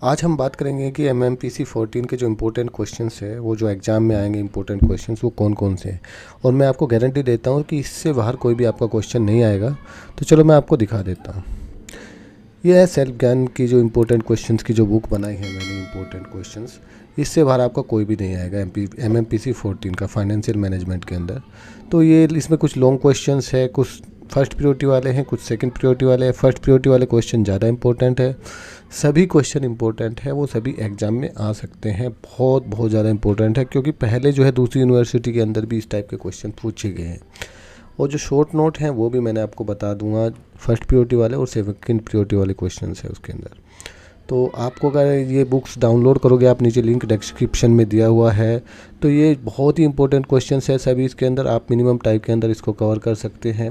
आज हम बात करेंगे कि एमएमपीसी 14 के जो इम्पोर्टेंट क्वेश्चंस है, वो जो एग्ज़ाम में आएंगे इम्पोर्टेंट क्वेश्चंस, वो कौन कौन से हैं। और मैं आपको गारंटी देता हूँ कि इससे बाहर कोई भी आपका क्वेश्चन नहीं आएगा। तो चलो मैं आपको दिखा देता हूँ। ये है सेल्फ ज्ञान की जो इम्पोर्टेंट क्वेश्चंस की जो बुक बनाई है मैंने, इम्पोर्टेंट क्वेश्चंस। इससे बाहर आपका कोई भी नहीं आएगा एमएमपीसी 14 का फाइनेंशियल मैनेजमेंट के अंदर। तो ये इसमें कुछ लॉन्ग क्वेश्चंस है, कुछ फर्स्ट प्रियोरिटी वाले हैं, कुछ सेकंड प्रियोरिटी वाले हैं। फर्स्ट प्रियोरिटी वाले क्वेश्चन ज़्यादा इंपॉर्टेंट है, सभी क्वेश्चन इंपॉर्टेंट है, वो सभी एग्ज़ाम में आ सकते हैं। बहुत बहुत ज़्यादा इंपॉर्टेंट है, क्योंकि पहले जो है दूसरी यूनिवर्सिटी के अंदर भी इस टाइप के क्वेश्चन पूछे गए हैं। और जो शॉर्ट नोट हैं वो भी मैंने आपको बता दूंगा, फर्स्ट प्रियोरिटी वाले और सेकंड प्रियोरिटी वाले क्वेश्चन है उसके अंदर। तो आपको अगर ये बुक्स डाउनलोड करोगे आप, नीचे लिंक डिस्क्रिप्शन में दिया हुआ है। तो ये बहुत ही इंपॉर्टेंट क्वेश्चंस है सभी इसके अंदर, आप मिनिमम टाइम के अंदर इसको कवर कर सकते हैं।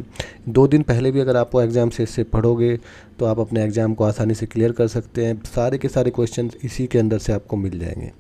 2 दिन पहले भी अगर आपको एग्ज़ाम से इससे पढ़ोगे तो आप अपने एग्ज़ाम को आसानी से क्लियर कर सकते हैं। सारे के सारे क्वेश्चन इसी के अंदर से आपको मिल जाएंगे।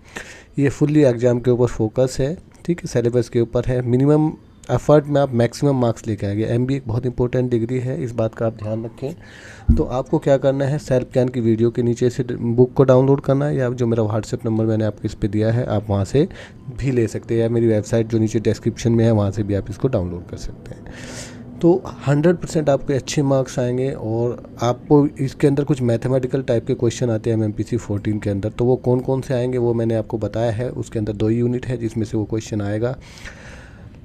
ये फुल्ली एग्ज़ाम के ऊपर फोकस है, ठीक है, सिलेबस के ऊपर है। मिनिमम एफर्ट में आप मैक्सिमम मार्क्स लेके आएंगे। एमबीए एक बहुत इंपॉर्टेंट डिग्री है, इस बात का आप ध्यान रखें। तो आपको क्या करना है, सेल्फ ज्ञान की वीडियो के नीचे से बुक को डाउनलोड करना है, या जो मेरा व्हाट्सएप नंबर मैंने आपको इस पे दिया है आप वहाँ से भी ले सकते हैं, या मेरी वेबसाइट जो नीचे डिस्क्रिप्शन में है वहाँ से भी आप इसको डाउनलोड कर सकते हैं। तो 100% आपके अच्छे मार्क्स आएंगे। और आपको इसके अंदर कुछ मैथमेटिकल टाइप के क्वेश्चन आते हैं एमएमपीसी 14 के अंदर। तो वो कौन कौन से आएंगे वो मैंने आपको बताया है। उसके अंदर 2 यूनिट है जिसमें से वो क्वेश्चन आएगा।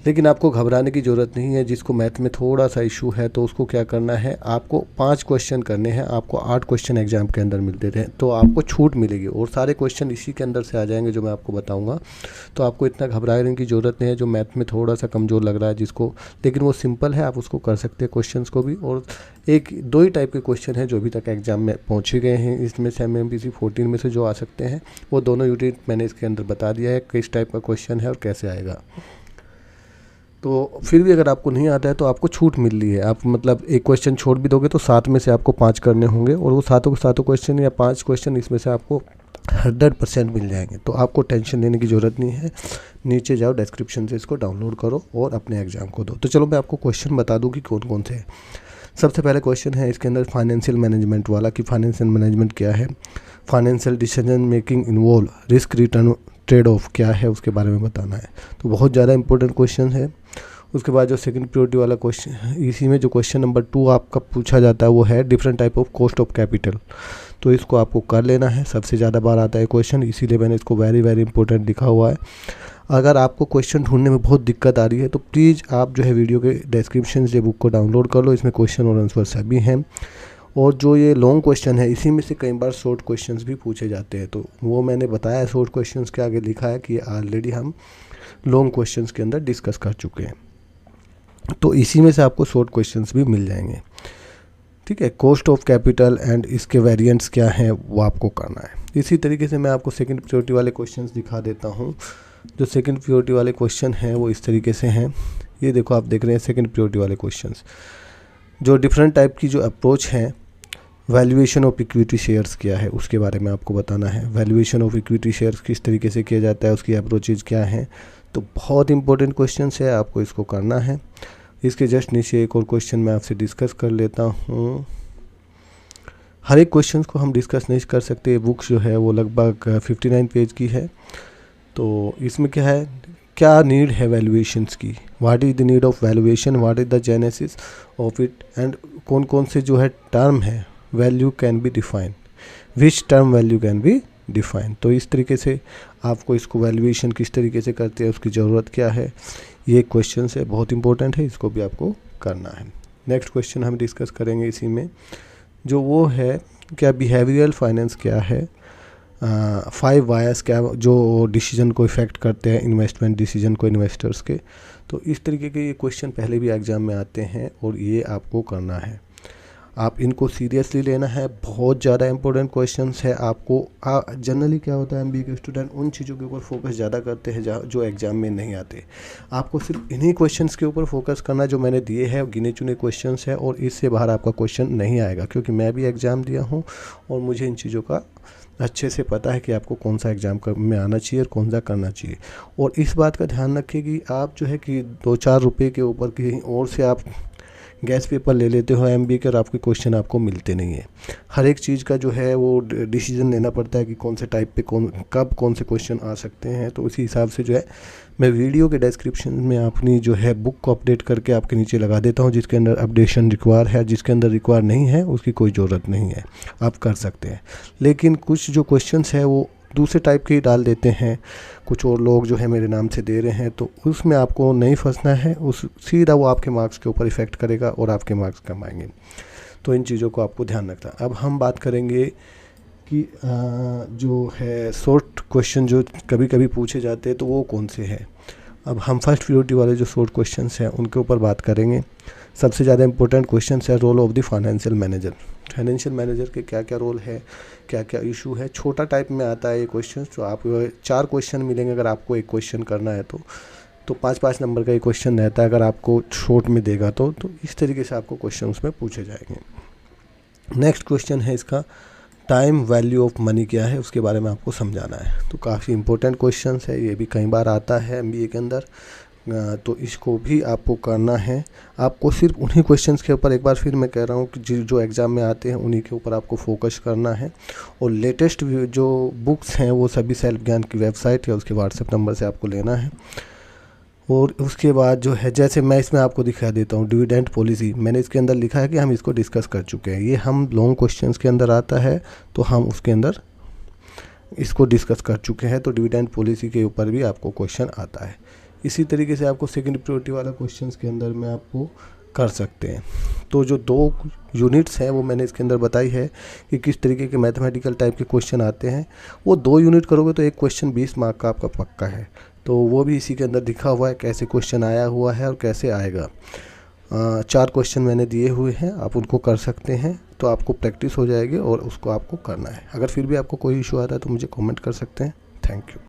लेकिन आपको घबराने की ज़रूरत नहीं है। जिसको मैथ में थोड़ा सा इशू है तो उसको क्या करना है, आपको 5 क्वेश्चन करने हैं। आपको 8 क्वेश्चन एग्जाम के अंदर मिलते थे, तो आपको छूट मिलेगी और सारे क्वेश्चन इसी के अंदर से आ जाएंगे जो मैं आपको बताऊंगा। तो आपको इतना घबराने की ज़रूरत नहीं है। जो मैथ में थोड़ा सा कमज़ोर लग रहा है जिसको, लेकिन वो सिंपल है, आप उसको कर सकते हैं क्वेश्चन को भी। और 1-2 ही टाइप के क्वेश्चन हैं जो अभी तक एग्जाम में पहुँचे गए हैं। इसमें से एमएमपीसी 14 में से जो आ सकते हैं वो दोनों यूनिट मैंने इसके अंदर बता दिया है किस टाइप का क्वेश्चन है और कैसे आएगा। तो फिर भी अगर आपको नहीं आता है तो आपको छूट मिल रही है। आप मतलब एक क्वेश्चन छोड़ भी दोगे तो 7 में से आपको 5 करने होंगे, और वो सातों के सातों क्वेश्चन या 5 क्वेश्चन इसमें से आपको 100% मिल जाएंगे। तो आपको टेंशन लेने की ज़रूरत नहीं है। नीचे जाओ डिस्क्रिप्शन से इसको डाउनलोड करो और अपने एग्ज़ाम को दो। तो चलो मैं आपको क्वेश्चन बता दूँ कि कौन कौन से हैं। सबसे पहले क्वेश्चन है इसके अंदर फाइनेंशियल मैनेजमेंट वाला, कि फाइनेंशियल मैनेजमेंट क्या है, financial decision making involve, risk return trade off क्या है उसके बारे में बताना है। तो बहुत ज़्यादा इंपॉर्टेंट क्वेश्चन है। उसके बाद जो सेकंड प्रियोरिटी वाला क्वेश्चन, इसी में जो क्वेश्चन नंबर 2 आपका पूछा जाता है वो है different type of cost of capital. तो इसको आपको कर लेना है, सबसे ज़्यादा बार आता है क्वेश्चन, इसीलिए मैंने इसको वेरी वेरी इंपॉर्टेंट लिखा हुआ है। अगर आपको क्वेश्चन ढूंढने में बहुत दिक्कत आ रही है तो प्लीज़ आप जो है वीडियो के डिस्क्रिप्शन से बुक को डाउनलोड कर लो। इसमें क्वेश्चन और आंसर सभी हैं। और जो ये लॉन्ग क्वेश्चन है इसी में से कई बार शॉर्ट क्वेश्चंस भी पूछे जाते हैं। तो वो मैंने बताया, शॉर्ट क्वेश्चंस के आगे लिखा है कि ऑलरेडी हम लॉन्ग क्वेश्चंस के अंदर डिस्कस कर चुके हैं। तो इसी में से आपको शॉर्ट क्वेश्चंस भी मिल जाएंगे, ठीक है। कॉस्ट ऑफ कैपिटल एंड इसके वेरिएंट्स क्या हैं वो आपको करना है। इसी तरीके से मैं आपको सेकंड प्रियोरिटी वाले क्वेश्चंस दिखा देता हूँ। जो सेकंड प्रियोरिटी वाले क्वेश्चन हैं वो इस तरीके से हैं। ये देखो, आप देख रहे हैं सेकंड प्रियोरिटी वाले क्वेश्चंस। जो डिफरेंट टाइप की जो अप्रोच है, वैल्यूएशन ऑफ इक्विटी शेयर्स क्या है उसके बारे में आपको बताना है। वैल्यूएशन ऑफ इक्विटी शेयर्स किस तरीके से किया जाता है, उसकी अप्रोचेज क्या हैं। तो बहुत इंपॉर्टेंट क्वेश्चन है, आपको इसको करना है। इसके जस्ट नीचे एक और क्वेश्चन मैं आपसे डिस्कस कर लेता हूँ। हर एक क्वेश्चन को हम डिस्कस नहीं कर सकते, बुक जो है वो लगभग 59 पेज की है। तो इसमें क्या है, क्या नीड है वैल्यूएशंस की, what is the need of valuation, what is the genesis of it, and कौन कौन से जो है टर्म है value can be define, which term value can be define. तो इस तरीके से आपको इसको वैल्यूएशन किस तरीके से करते हैं, उसकी ज़रूरत क्या है, ये क्वेश्चन है, बहुत इंपॉर्टेंट है, इसको भी आपको करना है। नेक्स्ट क्वेश्चन हम डिस्कस करेंगे इसी में, जो वो है क्या बिहेवियरल फाइनेंस क्या है, 5 वायर्स क्या जो डिसीजन को इफ़ेक्ट करते हैं, इन्वेस्टमेंट डिसीजन को इन्वेस्टर्स के। तो इस तरीके के ये क्वेश्चन पहले भी एग्ज़ाम में आते हैं और ये आपको करना है। आप इनको सीरियसली लेना है, बहुत ज़्यादा इंपॉर्टेंट क्वेश्चंस है। आपको जनरली क्या होता है, एमबीए के स्टूडेंट उन चीज़ों के ऊपर फोकस ज़्यादा करते हैं जो एग्ज़ाम में नहीं आते। आपको सिर्फ इन्हीं क्वेश्चंस के ऊपर फोकस करना जो मैंने दिए हैं, गिने चुने क्वेश्चंस है, और इससे बाहर आपका क्वेश्चन नहीं आएगा, क्योंकि मैं भी एग्ज़ाम दिया हूँ और मुझे इन चीज़ों का अच्छे से पता है कि आपको कौन सा एग्ज़ाम में आना चाहिए और कौन सा करना चाहिए। और इस बात का ध्यान रखिए कि आप जो है कि 2-4 रुपये के ऊपर कहीं और से आप गैस पेपर ले लेते हो MBA के और आपके क्वेश्चन आपको मिलते नहीं है। हर एक चीज़ का जो है वो डिसीजन लेना पड़ता है कि कौन से टाइप पे कब कौन से क्वेश्चन आ सकते हैं। तो उसी हिसाब से जो है मैं वीडियो के डिस्क्रिप्शन में अपनी जो है बुक को अपडेट करके आपके नीचे लगा देता हूँ, जिसके अंदर अपडेशन रिक्वायर है, जिसके अंदर रिक्वायर नहीं है उसकी कोई ज़रूरत नहीं है, आप कर सकते हैं। लेकिन कुछ जो क्वेश्चंस है वो दूसरे टाइप के ही डाल देते हैं, कुछ और लोग जो है मेरे नाम से दे रहे हैं, तो उसमें आपको नहीं फंसना है। उस सीधा वो आपके मार्क्स के ऊपर इफ़ेक्ट करेगा और आपके मार्क्स कम आएंगे। तो इन चीज़ों को आपको ध्यान रखना है। अब हम बात करेंगे कि जो है शॉर्ट क्वेश्चन जो कभी कभी पूछे जाते हैं तो वो कौन से हैं। अब हम फर्स्ट प्रायोरिटी वाले जो शॉर्ट क्वेश्चंस हैं उनके ऊपर बात करेंगे। सबसे ज़्यादा इंपॉर्टेंट क्वेश्चन है role of the financial manager. Financial manager के क्या क्या रोल है, क्या क्या इशू है। छोटा टाइप में आता है ये क्वेश्चन, तो आप 4 क्वेश्चन मिलेंगे अगर आपको एक क्वेश्चन करना है तो 5-5 नंबर का ये क्वेश्चन रहता है अगर आपको शॉर्ट में देगा तो इस तरीके से आपको क्वेश्चन उसमें पूछे जाएंगे। नेक्स्ट क्वेश्चन है इसका टाइम वैल्यू ऑफ मनी क्या है, उसके बारे में आपको समझाना है। तो काफ़ी इंपॉर्टेंट क्वेश्चन है, ये भी कई बार आता है MBA के अंदर। तो इसको भी आपको करना है। आपको सिर्फ उन्हीं क्वेश्चंस के ऊपर, एक बार फिर मैं कह रहा हूँ कि जो एग्ज़ाम में आते हैं उन्हीं के ऊपर आपको फोकस करना है। और लेटेस्ट जो बुक्स हैं वो सभी सेल्फ ज्ञान की वेबसाइट या उसके व्हाट्सएप नंबर से आपको लेना है। और उसके बाद जो है, जैसे मैं इसमें आपको दिखा देता हूँ डिविडेंड पॉलिसी, मैंने इसके अंदर लिखा है कि हम इसको डिस्कस कर चुके हैं। ये हम लॉन्ग क्वेश्चंस के अंदर आता है तो हम उसके अंदर इसको डिस्कस कर चुके हैं। तो डिविडेंड पॉलिसी के ऊपर भी आपको क्वेश्चन आता है। इसी तरीके से आपको सेकंड प्रायोरिटी वाला क्वेश्चंस के अंदर में आपको कर सकते हैं। तो जो 2 यूनिट्स हैं वो मैंने इसके अंदर बताई है कि किस तरीके के मैथमेटिकल टाइप के क्वेश्चन आते हैं। वो 2 यूनिट करोगे तो एक क्वेश्चन 20 मार्क का आपका पक्का है। तो वो भी इसी के अंदर दिखा हुआ है कैसे क्वेश्चन आया हुआ है और कैसे आएगा। 4 क्वेश्चन मैंने दिए हुए हैं, आप उनको कर सकते हैं तो आपको प्रैक्टिस हो जाएगी और उसको आपको करना है। अगर फिर भी आपको कोई इशू आ रहा है तो मुझे कमेंट कर सकते हैं। Thank you.